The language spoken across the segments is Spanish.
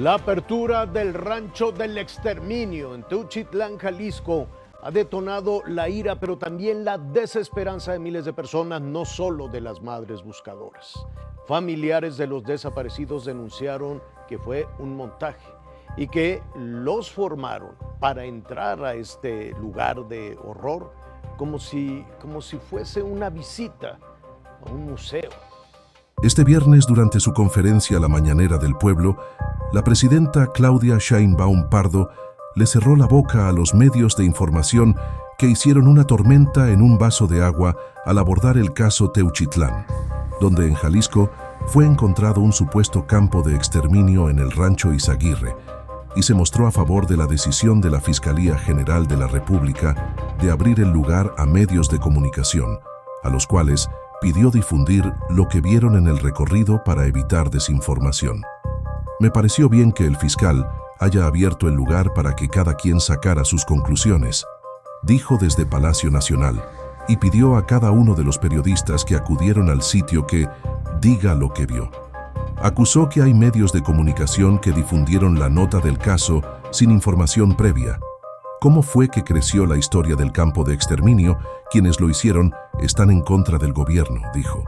La apertura del rancho del exterminio en Teuchitlán, Jalisco, ha detonado la ira, pero también la desesperanza de miles de personas, no solo de las madres buscadoras. Familiares de los desaparecidos denunciaron que fue un montaje y que los formaron para entrar a este lugar de horror como si fuese una visita a un museo. Este viernes, durante su conferencia La Mañanera del Pueblo, la presidenta Claudia Sheinbaum Pardo le cerró la boca a los medios de información que hicieron una tormenta en un vaso de agua al abordar el caso Teuchitlán, donde en Jalisco fue encontrado un supuesto campo de exterminio en el rancho Izaguirre, y se mostró a favor de la decisión de la Fiscalía General de la República de abrir el lugar a medios de comunicación, a los cuales pidió difundir lo que vieron en el recorrido para evitar desinformación. Me pareció bien que el fiscal haya abierto el lugar para que cada quien sacara sus conclusiones, dijo desde Palacio Nacional, y pidió a cada uno de los periodistas que acudieron al sitio que diga lo que vio. Acusó que hay medios de comunicación que difundieron la nota del caso sin información previa. ¿Cómo fue que creció la historia del campo de exterminio? Quienes lo hicieron están en contra del gobierno, dijo.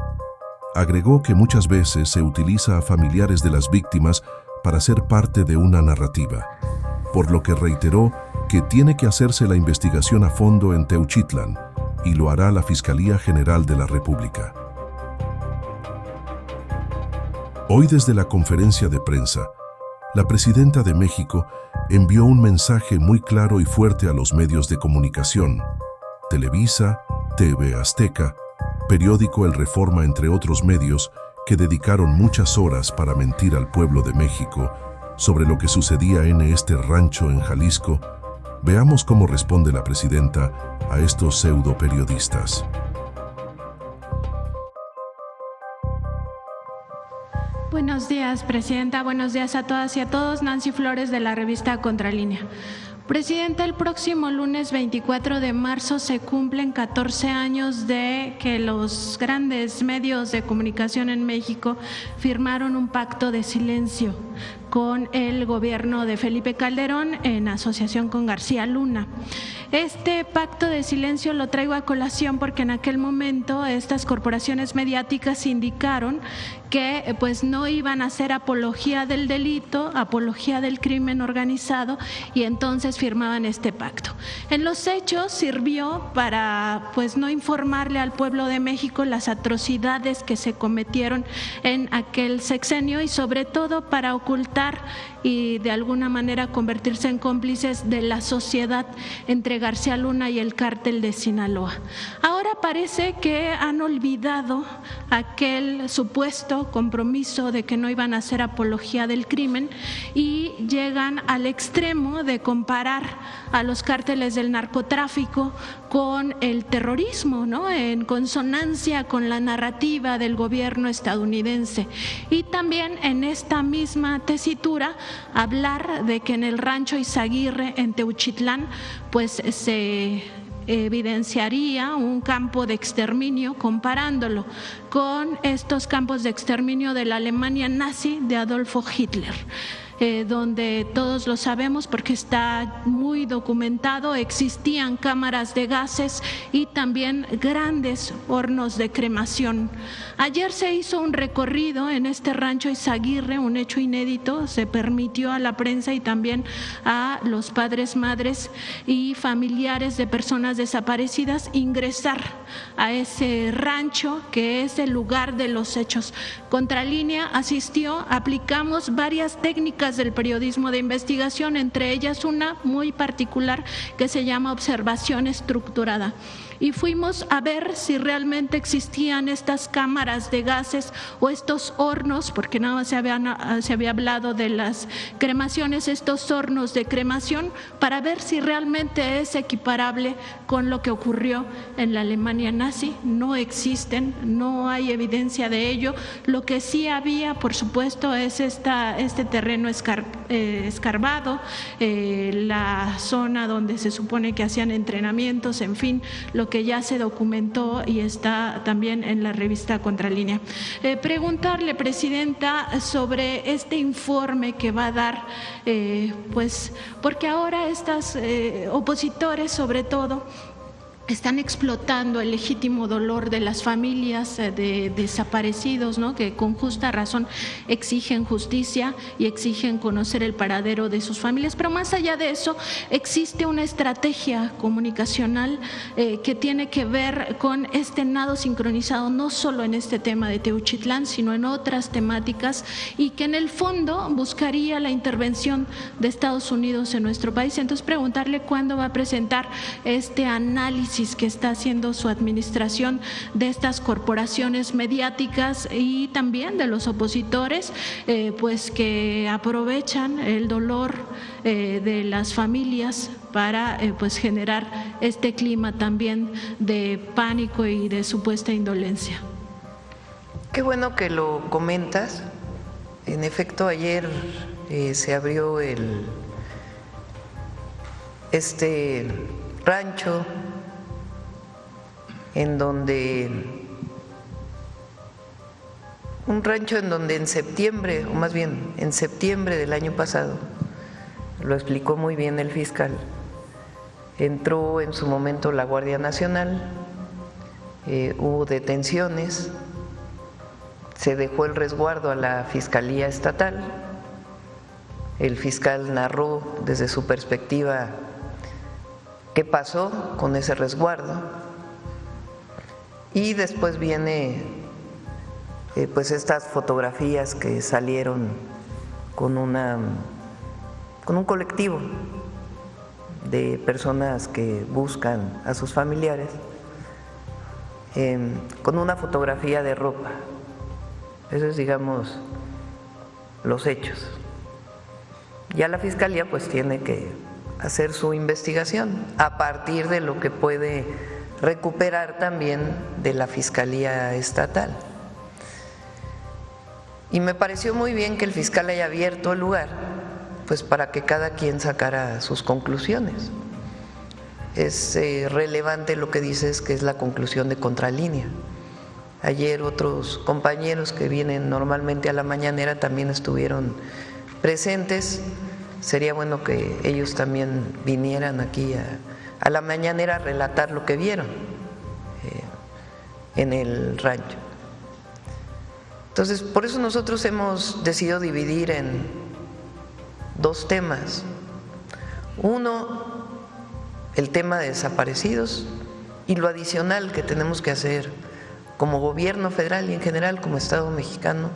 Agregó que muchas veces se utiliza a familiares de las víctimas para ser parte de una narrativa, por lo que reiteró que tiene que hacerse la investigación a fondo en Teuchitlán y lo hará la Fiscalía General de la República. Hoy, desde la conferencia de prensa, la presidenta de México envió un mensaje muy claro y fuerte a los medios de comunicación, Televisa, TV Azteca, periódico El Reforma, entre otros medios, que dedicaron muchas horas para mentir al pueblo de México sobre lo que sucedía en este rancho en Jalisco. Veamos cómo responde la presidenta a estos pseudo periodistas. Buenos días, presidenta. Buenos días a todas y a todos. Nancy Flores, de la revista Contralínea. Presidenta, el próximo lunes 24 de marzo se cumplen 14 años de que los grandes medios de comunicación en México firmaron un pacto de silencio con el gobierno de Felipe Calderón en asociación con García Luna. Este pacto de silencio lo traigo a colación porque en aquel momento estas corporaciones mediáticas indicaron que pues no iban a hacer apología del delito, apología del crimen organizado, y entonces firmaban este pacto. En los hechos sirvió para pues no informarle al pueblo de México las atrocidades que se cometieron en aquel sexenio y sobre todo para ocultar y de alguna manera convertirse en cómplices de la sociedad entre García Luna y el cártel de Sinaloa. Ahora parece que han olvidado aquel supuesto compromiso de que no iban a hacer apología del crimen y llegan al extremo de comparar a los cárteles del narcotráfico con el terrorismo, ¿no? En consonancia con la narrativa del gobierno estadounidense. Y también en esta misma tesitura hablar de que en el rancho Izaguirre en Teuchitlán pues se evidenciaría un campo de exterminio comparándolo con estos campos de exterminio de la Alemania nazi de Adolfo Hitler. Donde todos lo sabemos porque está muy documentado, existían cámaras de gases y también grandes hornos de cremación. Ayer se hizo un recorrido en este rancho Izaguirre, un hecho inédito, se permitió a la prensa y también a los padres, madres y familiares de personas desaparecidas ingresar a ese rancho que es el lugar de los hechos. Contralínea asistió, aplicamos varias técnicas del periodismo de investigación, entre ellas una muy particular que se llama observación estructurada. Y fuimos a ver si realmente existían estas cámaras de gases o estos hornos, porque nada más se había hablado de las cremaciones, estos hornos de cremación, para ver si realmente es equiparable con lo que ocurrió en la Alemania nazi. No existen, no hay evidencia de ello. Lo que sí había, por supuesto, es este terreno escarbado, la zona donde se supone que hacían entrenamientos, en fin, lo que que ya se documentó y está también en la revista Contralínea. Preguntarle, Presidenta, sobre este informe que va a dar, pues porque ahora estos opositores, sobre todo, están explotando el legítimo dolor de las familias de desaparecidos, ¿no? Que con justa razón exigen justicia y exigen conocer el paradero de sus familias. Pero más allá de eso, existe una estrategia comunicacional que tiene que ver con este nado sincronizado, no solo en este tema de Teuchitlán, sino en otras temáticas, y que en el fondo buscaría la intervención de Estados Unidos en nuestro país. Entonces, preguntarle cuándo va a presentar este análisis que está haciendo su administración de estas corporaciones mediáticas y también de los opositores, pues que aprovechan el dolor de las familias para pues generar este clima también de pánico y de supuesta indolencia. Qué bueno que lo comentas. En efecto, ayer se abrió este rancho en donde en septiembre, o más bien en septiembre del año pasado, lo explicó muy bien el fiscal, entró en su momento la Guardia Nacional, hubo detenciones, se dejó el resguardo a la Fiscalía Estatal, el fiscal narró desde su perspectiva qué pasó con ese resguardo. Y después viene pues estas fotografías que salieron con un colectivo de personas que buscan a sus familiares, con una fotografía de ropa. Eso es, digamos, los hechos. Ya la Fiscalía pues tiene que hacer su investigación a partir de lo que puede recuperar también de la Fiscalía Estatal. Y me pareció muy bien que el fiscal haya abierto el lugar, pues para que cada quien sacara sus conclusiones. Es relevante lo que dices, que es la conclusión de Contralínea. Ayer otros compañeros que vienen normalmente a la mañanera también estuvieron presentes. Sería bueno que ellos también vinieran aquí a la mañanera a relatar lo que vieron en el rancho. Entonces, por eso nosotros hemos decidido dividir en dos temas. Uno, el tema de desaparecidos, y lo adicional que tenemos que hacer como gobierno federal y en general como Estado mexicano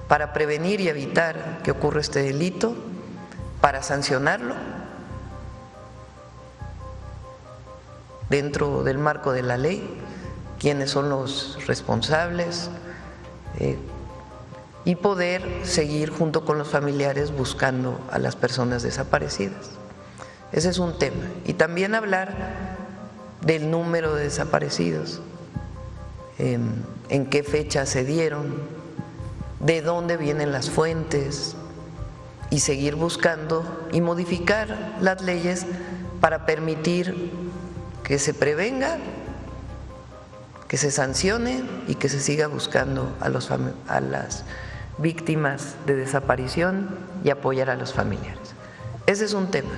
para prevenir y evitar que ocurra este delito, para sancionarlo dentro del marco de la ley, quiénes son los responsables, y poder seguir junto con los familiares buscando a las personas desaparecidas. Ese es un tema. Y también hablar del número de desaparecidos, en qué fecha se dieron, de dónde vienen las fuentes, y seguir buscando y modificar las leyes para permitir que se prevenga, que se sancione y que se siga buscando a las víctimas de desaparición y apoyar a los familiares. Ese es un tema.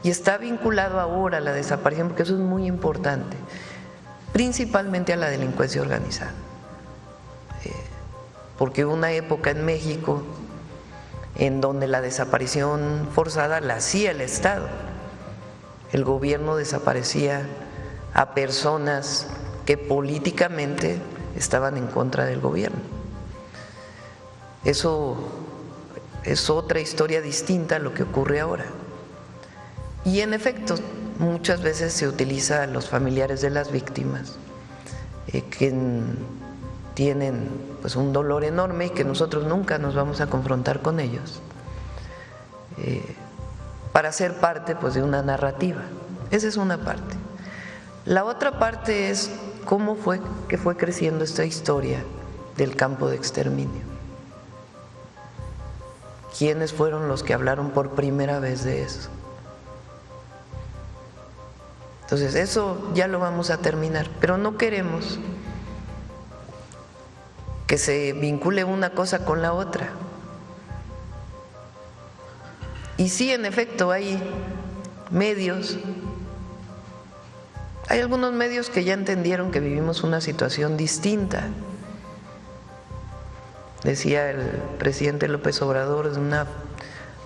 Y está vinculado ahora a la desaparición, porque eso es muy importante, principalmente a la delincuencia organizada. Porque hubo una época en México en donde la desaparición forzada la hacía el Estado. El gobierno desaparecía a personas que políticamente estaban en contra del gobierno. Eso es otra historia distinta a lo que ocurre ahora. Y en efecto, muchas veces se utiliza a los familiares de las víctimas que tienen pues un dolor enorme y que nosotros nunca nos vamos a confrontar con ellos, para ser parte pues de una narrativa. Esa es una parte. La otra parte es cómo fue que fue creciendo esta historia del campo de exterminio. ¿Quiénes fueron los que hablaron por primera vez de eso? Entonces eso ya lo vamos a terminar, pero no queremos que se vincule una cosa con la otra. Y sí, en efecto, hay medios, hay algunos medios que ya entendieron que vivimos una situación distinta. Decía el presidente López Obrador en una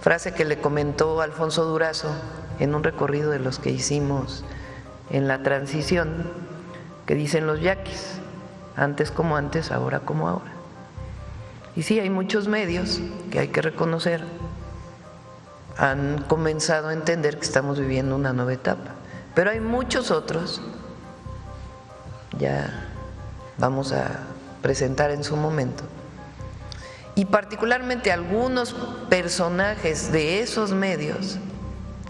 frase que le comentó Alfonso Durazo en un recorrido de los que hicimos en la transición, que dicen los yaquis: antes como antes, ahora como ahora. Y sí, hay muchos medios que hay que reconocer han comenzado a entender que estamos viviendo una nueva etapa, pero hay muchos otros, ya vamos a presentar en su momento, y particularmente algunos personajes de esos medios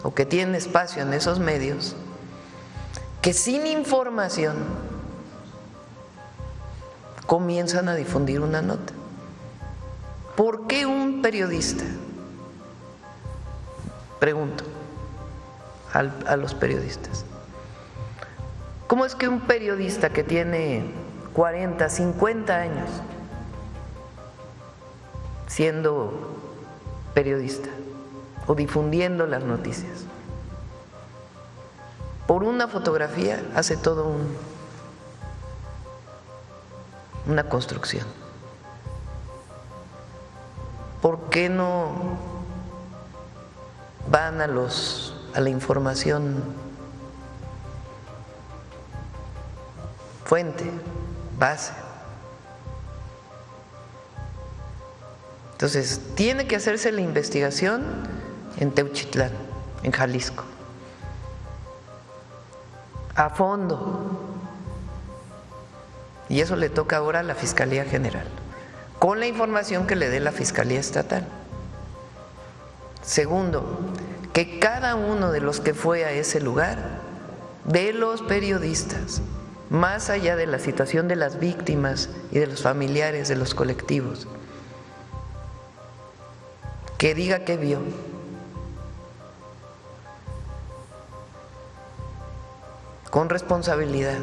o que tienen espacio en esos medios, que sin información comienzan a difundir una nota. ¿Por qué un periodista? Pregunto a los periodistas, ¿cómo es que un periodista que tiene 40, 50 años siendo periodista o difundiendo las noticias, por una fotografía hace todo una construcción? ¿Por qué no van a la información fuente, base? Entonces, tiene que hacerse la investigación en Teuchitlán, en Jalisco, a fondo. Y eso le toca ahora a la Fiscalía General, con la información que le dé la Fiscalía Estatal. Segundo, que cada uno de los que fue a ese lugar, de los periodistas, más allá de la situación de las víctimas y de los familiares de los colectivos, que diga qué vio. Con responsabilidad.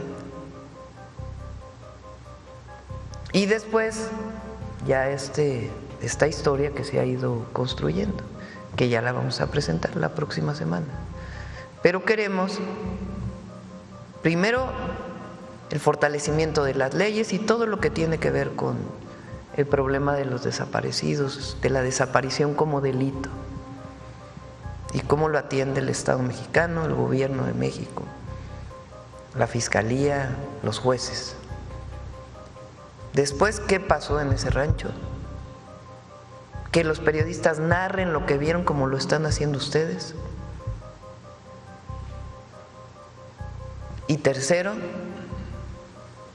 Y después, ya esta historia que se ha ido construyendo, que ya la vamos a presentar la próxima semana. Pero queremos, primero, el fortalecimiento de las leyes y todo lo que tiene que ver con el problema de los desaparecidos, de la desaparición como delito, y cómo lo atiende el Estado mexicano, el Gobierno de México, la Fiscalía, los jueces. Después, ¿qué pasó en ese rancho? Que los periodistas narren lo que vieron como lo están haciendo ustedes. Y tercero,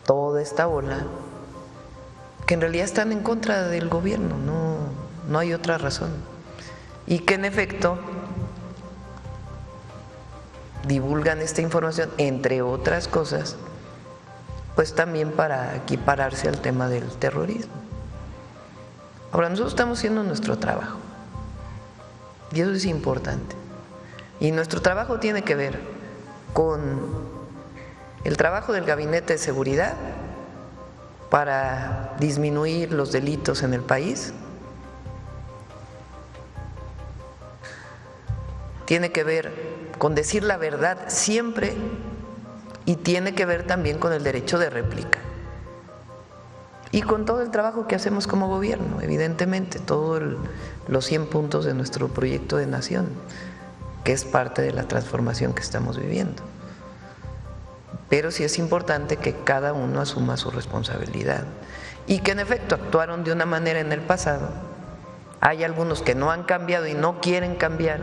toda esta ola que en realidad están en contra del gobierno, no hay otra razón, y que en efecto divulgan esta información, entre otras cosas, pues también para equipararse al tema del terrorismo. Ahora, nosotros estamos haciendo nuestro trabajo y eso es importante, y nuestro trabajo tiene que ver con el trabajo del Gabinete de Seguridad para disminuir los delitos en el país, tiene que ver con decir la verdad siempre, y tiene que ver también con el derecho de réplica y con todo el trabajo que hacemos como gobierno, evidentemente, todos los 100 puntos de nuestro proyecto de nación, que es parte de la transformación que estamos viviendo. Pero sí es importante que cada uno asuma su responsabilidad y que en efecto actuaron de una manera en el pasado. Hay algunos que no han cambiado y no quieren cambiar,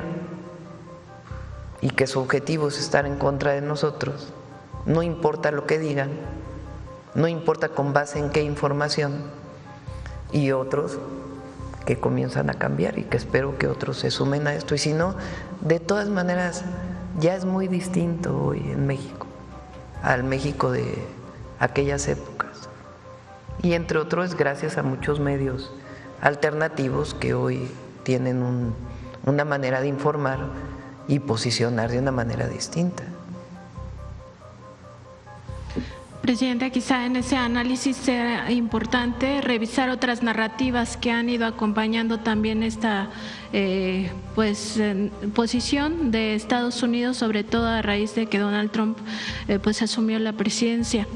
y que su objetivo es estar en contra de nosotros, no importa lo que digan, no importa con base en qué información, y otros que comienzan a cambiar y que espero que otros se sumen a esto. Y si no, de todas maneras ya es muy distinto hoy en México al México de aquellas épocas, y entre otros gracias a muchos medios alternativos que hoy tienen una manera de informar y posicionar de una manera distinta. Presidenta, quizá en ese análisis sea importante revisar otras narrativas que han ido acompañando también esta posición de Estados Unidos, sobre todo a raíz de que Donald Trump asumió la presidencia.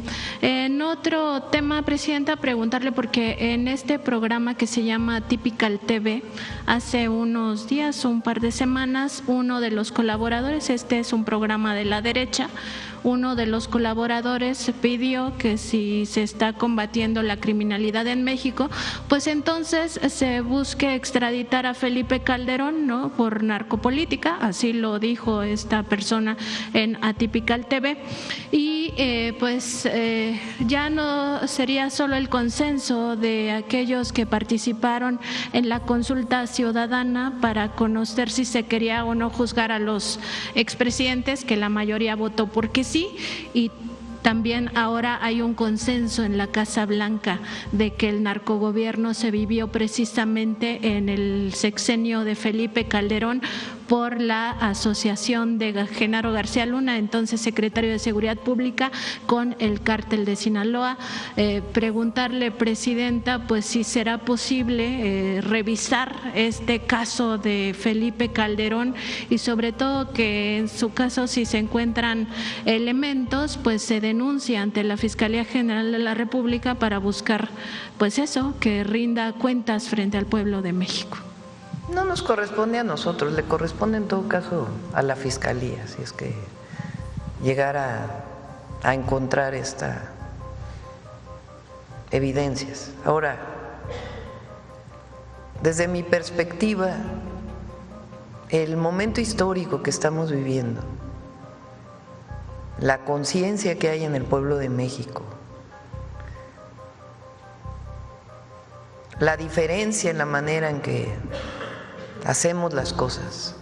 En otro tema, Presidenta, preguntarle, porque en este programa que se llama Typical TV, hace unos días, un par de semanas, uno de los colaboradores, este es un programa de la derecha, uno de los colaboradores pidió que si se está combatiendo la criminalidad en México, pues entonces se busque extraditar a Felipe Calderón, ¿no?, por narcopolítica, así lo dijo esta persona en Atypical TV, y ya no sería solo el consenso de aquellos que participaron en la consulta ciudadana para conocer si se quería o no juzgar a los expresidentes, que la mayoría votó porque sí, y también ahora hay un consenso en la Casa Blanca de que el narcogobierno se vivió precisamente en el sexenio de Felipe Calderón por la asociación de Genaro García Luna, entonces secretario de Seguridad Pública, con el cártel de Sinaloa. Preguntarle, Presidenta, pues si será posible revisar este caso de Felipe Calderón y sobre todo que en su caso, si se encuentran elementos, pues se denuncia ante la Fiscalía General de la República para buscar, pues eso, que rinda cuentas frente al pueblo de México. No nos corresponde a nosotros, le corresponde en todo caso a la Fiscalía, si es que llegara a encontrar estas evidencias. Ahora, desde mi perspectiva, el momento histórico que estamos viviendo, la conciencia que hay en el pueblo de México, la diferencia en la manera en que hacemos las cosas,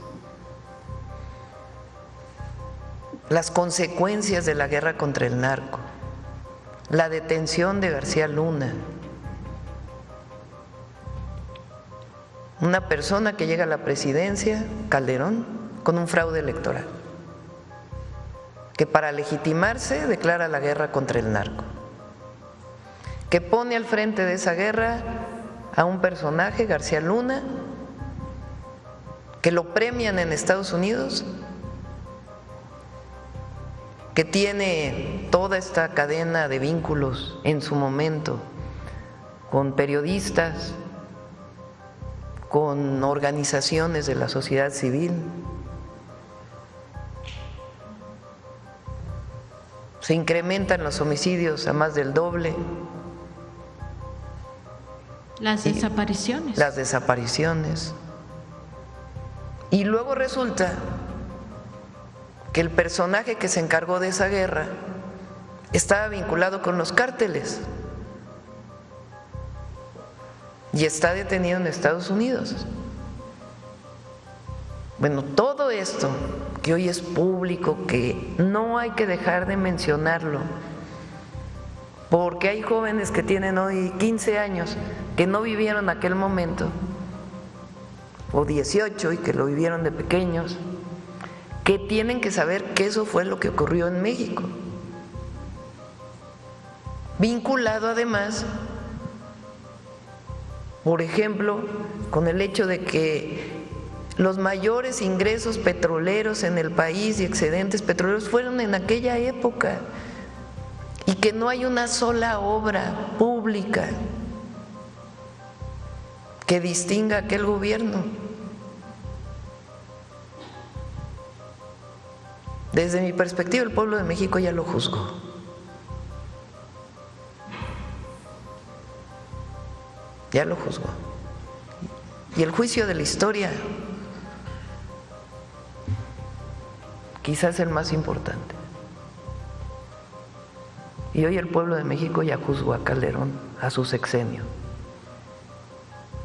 las consecuencias de la guerra contra el narco, la detención de García Luna, una persona que llega a la presidencia, Calderón, con un fraude electoral, que para legitimarse declara la guerra contra el narco, que pone al frente de esa guerra a un personaje, García Luna, que lo premian en Estados Unidos, que tiene toda esta cadena de vínculos en su momento con periodistas, con organizaciones de la sociedad civil. Se incrementan los homicidios a más del doble. Las desapariciones. Las desapariciones. Y luego resulta que el personaje que se encargó de esa guerra estaba vinculado con los cárteles y está detenido en Estados Unidos. Bueno, todo esto que hoy es público, que no hay que dejar de mencionarlo, porque hay jóvenes que tienen hoy 15 años que no vivieron aquel momento, o 18 y que lo vivieron de pequeños, que tienen que saber que eso fue lo que ocurrió en México, vinculado además, por ejemplo, con el hecho de que los mayores ingresos petroleros en el país y excedentes petroleros fueron en aquella época, y que no hay una sola obra pública que distinga a aquel gobierno. Desde mi perspectiva, el pueblo de México ya lo juzgó. Ya lo juzgó. Y el juicio de la historia quizás es el más importante. Y hoy el pueblo de México ya juzgó a Calderón, a su sexenio.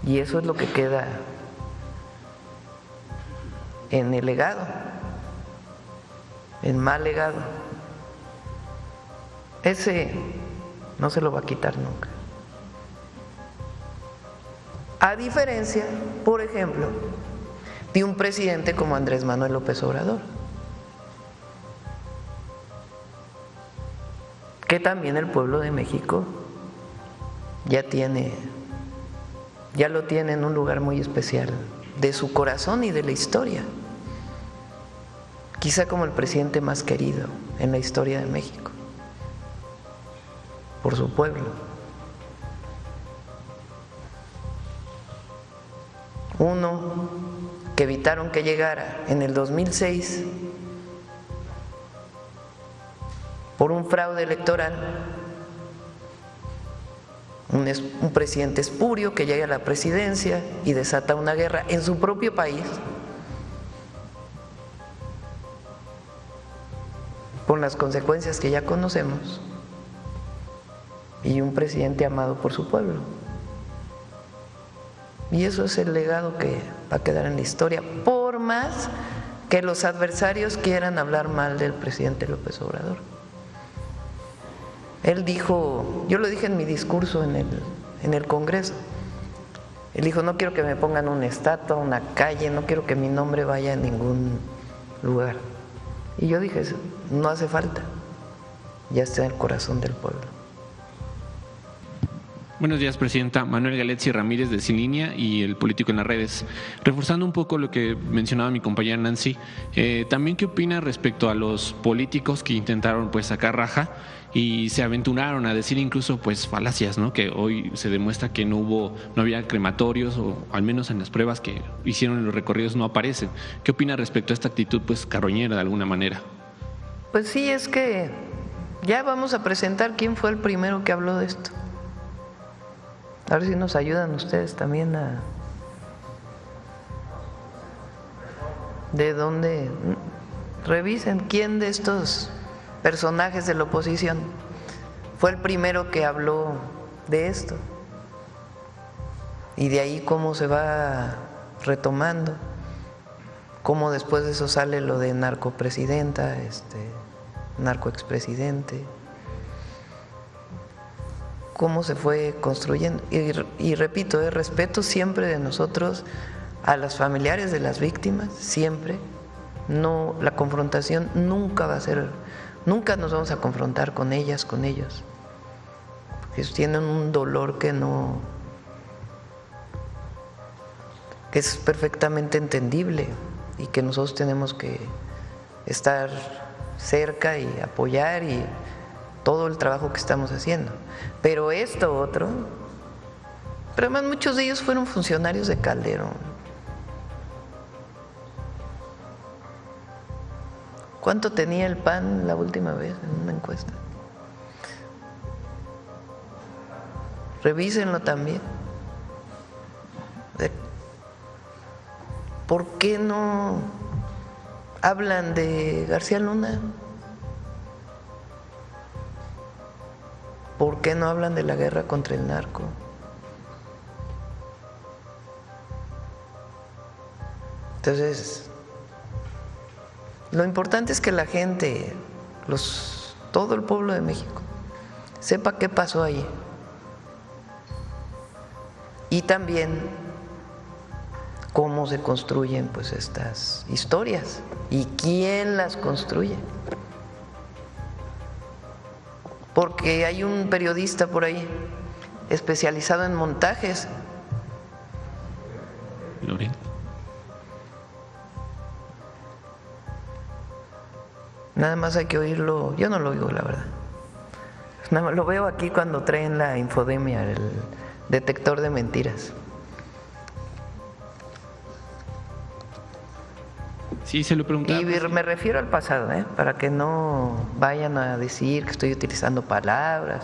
Y eso es lo que queda en el legado, el mal legado. Ese no se lo va a quitar nunca. A diferencia, por ejemplo, de un presidente como Andrés Manuel López Obrador, que también el pueblo de México ya lo tiene en un lugar muy especial de su corazón y de la historia, quizá como el presidente más querido en la historia de México, por su pueblo. Uno que evitaron que llegara en el 2006 por un fraude electoral, un presidente espurio que llega a la presidencia y desata una guerra en su propio país, con las consecuencias que ya conocemos, y un presidente amado por su pueblo. Y eso es el legado que va a quedar en la historia, por más que los adversarios quieran hablar mal del presidente López Obrador. Él dijo, yo lo dije en mi discurso en el Congreso, él dijo: no quiero que me pongan una estatua, una calle, no quiero que mi nombre vaya a ningún lugar. Y yo dije: no hace falta, ya está en el corazón del pueblo. Buenos días, Presidenta. Manuel Galetzzi Ramírez, de Sin Línea y El Político en las Redes. Reforzando un poco lo que mencionaba mi compañera Nancy, también ¿qué opina respecto a los políticos que intentaron sacar raja y se aventuraron a decir incluso falacias, ¿no? Que hoy se demuestra que no había crematorios, o al menos en las pruebas que hicieron en los recorridos no aparecen? ¿Qué opina respecto a esta actitud carroñera de alguna manera? Pues sí, es que ya vamos a presentar quién fue el primero que habló de esto. A ver si nos ayudan ustedes también de dónde revisen quién de estos personajes de la oposición fue el primero que habló de esto, y de ahí cómo se va retomando, cómo después de eso sale lo de narcopresidenta, narcoexpresidente, cómo se fue construyendo. Y repito, respeto siempre de nosotros a los familiares de las víctimas, siempre. No, la confrontación nunca va a ser, nunca nos vamos a confrontar con ellas, con ellos, porque ellos tienen un dolor que es perfectamente entendible, y que nosotros tenemos que estar cerca y apoyar, y todo el trabajo que estamos haciendo. Pero esto otro, pero además muchos de ellos fueron funcionarios de Calderón. ¿Cuánto tenía el PAN la última vez en una encuesta? Revísenlo también. ¿Por qué no hablan de García Luna? ¿Por qué no hablan de la guerra contra el narco? Entonces, lo importante es que la gente, todo el pueblo de México, sepa qué pasó ahí. Y también cómo se construyen estas historias y quién las construye. Porque hay un periodista por ahí especializado en montajes. Lorena. Nada más hay que oírlo, yo no lo oigo, la verdad. Nada más lo veo aquí cuando traen la infodemia, el detector de mentiras. Sí, se lo preguntaba. Y me refiero al pasado, para que no vayan a decir que estoy utilizando palabras.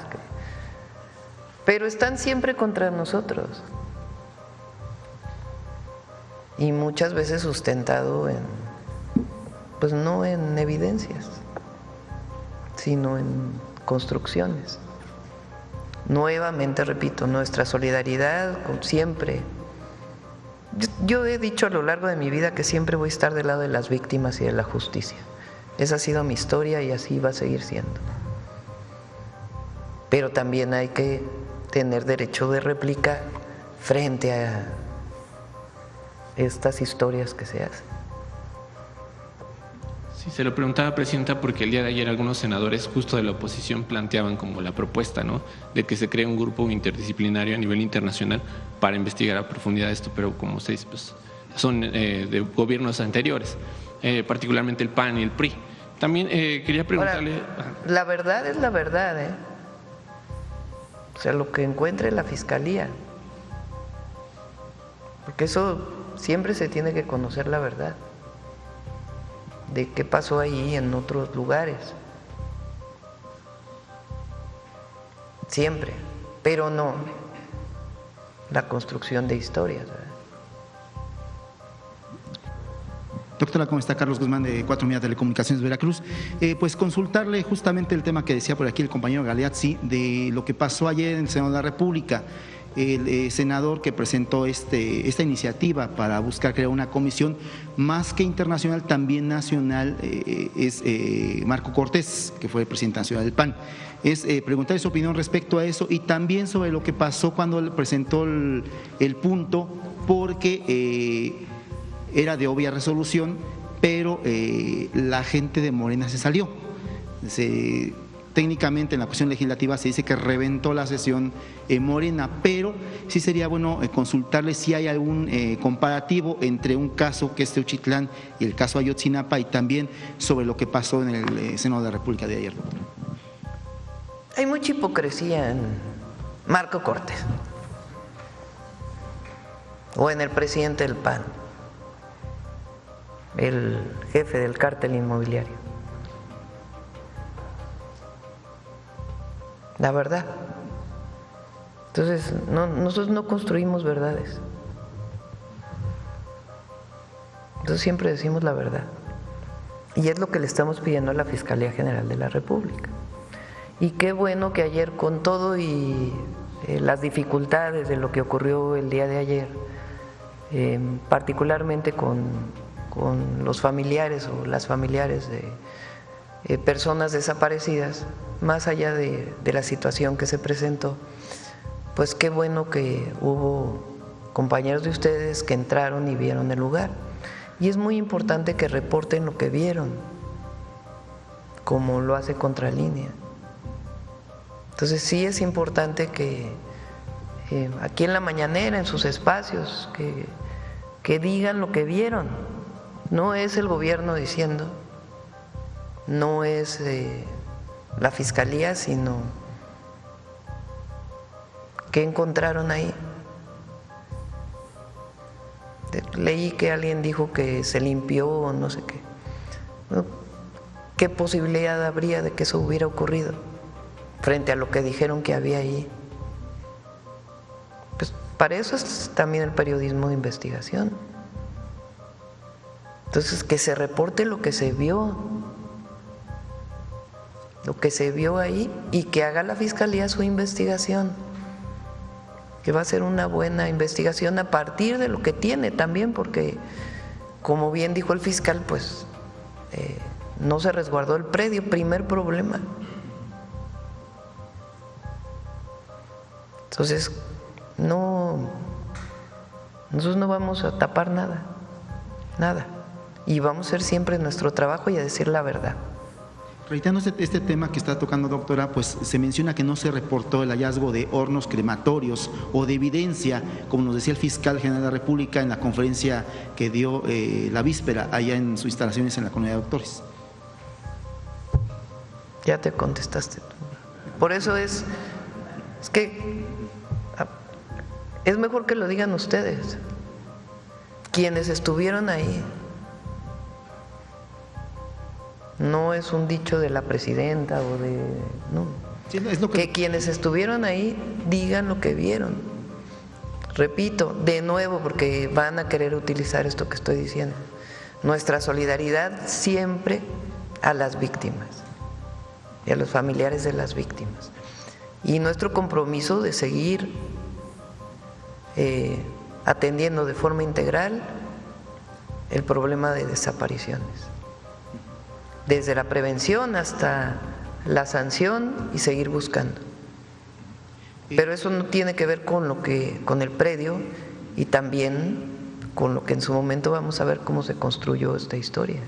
Pero están siempre contra nosotros. Y muchas veces sustentado no en evidencias, sino en construcciones. Nuevamente repito, nuestra solidaridad siempre. Yo he dicho a lo largo de mi vida que siempre voy a estar del lado de las víctimas y de la justicia. Esa ha sido mi historia y así va a seguir siendo. Pero también hay que tener derecho de réplica frente a estas historias que se hacen. Sí, se lo preguntaba, Presidenta, porque el día de ayer algunos senadores justo de la oposición planteaban como la propuesta, ¿no?, de que se cree un grupo interdisciplinario a nivel internacional para investigar a profundidad esto, pero como usted dice, pues son de gobiernos anteriores, particularmente el PAN y el PRI. También quería preguntarle… Ahora, la verdad es la verdad, ¿eh? O sea, lo que encuentre la Fiscalía, porque eso siempre se tiene que conocer la verdad de qué pasó ahí en otros lugares, siempre, pero no la construcción de historias, ¿verdad? Doctora, ¿cómo está? Carlos Guzmán, de 4 Media Telecomunicaciones Veracruz. Pues consultarle justamente el tema que decía por aquí el compañero Galeazzi de lo que pasó ayer en el Senado de la República. El senador que presentó esta iniciativa para buscar crear una comisión más que internacional, también nacional, es Marco Cortés, que fue el presidente nacional del PAN. Es preguntarle su opinión respecto a eso y también sobre lo que pasó cuando él presentó el punto, porque era de obvia resolución, pero la gente de Morena se salió. Técnicamente en la cuestión legislativa se dice que reventó la sesión Morena, pero sí sería bueno consultarle si hay algún comparativo entre un caso que es Teuchitlán y el caso Ayotzinapa, y también sobre lo que pasó en el Senado de la República de ayer. Hay mucha hipocresía en Marco Cortés o en el presidente del PAN, el jefe del cártel inmobiliario. La verdad. Entonces, nosotros no construimos verdades. Nosotros siempre decimos la verdad. Y es lo que le estamos pidiendo a la Fiscalía General de la República. Y qué bueno que ayer, con todo y las dificultades de lo que ocurrió el día de ayer, particularmente con los familiares o las familiares de personas desaparecidas, más allá de la situación que se presentó, pues qué bueno que hubo compañeros de ustedes que entraron y vieron el lugar. Y es muy importante que reporten lo que vieron, como lo hace Contralínea. Entonces sí es importante que aquí en la mañanera, en sus espacios, que digan lo que vieron. No es el gobierno diciendo, no es la Fiscalía, sino qué encontraron ahí. Leí que alguien dijo que se limpió o no sé qué. ¿Qué posibilidad habría de que eso hubiera ocurrido frente a lo que dijeron que había ahí? Pues para eso es también el periodismo de investigación. Entonces, que se reporte lo que se vio ahí, y que haga la Fiscalía su investigación, que va a ser una buena investigación a partir de lo que tiene también, porque como bien dijo el fiscal, pues no se resguardó el predio, primer problema. Entonces, nosotros no vamos a tapar nada, y vamos a hacer siempre nuestro trabajo y a decir la verdad. Reiterando este tema que está tocando, doctora, pues se menciona que no se reportó el hallazgo de hornos crematorios o de evidencia, como nos decía el fiscal general de la República en la conferencia que dio la víspera allá en sus instalaciones en la Colonia de Doctores. Ya te contestaste tú. Por eso es que es mejor que lo digan ustedes, quienes estuvieron ahí. No es un dicho de la presidenta o de… no. Sí, es lo que quienes estuvieron ahí digan lo que vieron. Repito, de nuevo, porque van a querer utilizar esto que estoy diciendo. Nuestra solidaridad siempre a las víctimas y a los familiares de las víctimas. Y nuestro compromiso de seguir atendiendo de forma integral el problema de desapariciones, desde la prevención hasta la sanción, y seguir buscando. Pero eso no tiene que ver con el predio, y también con lo que en su momento vamos a ver cómo se construyó esta historia.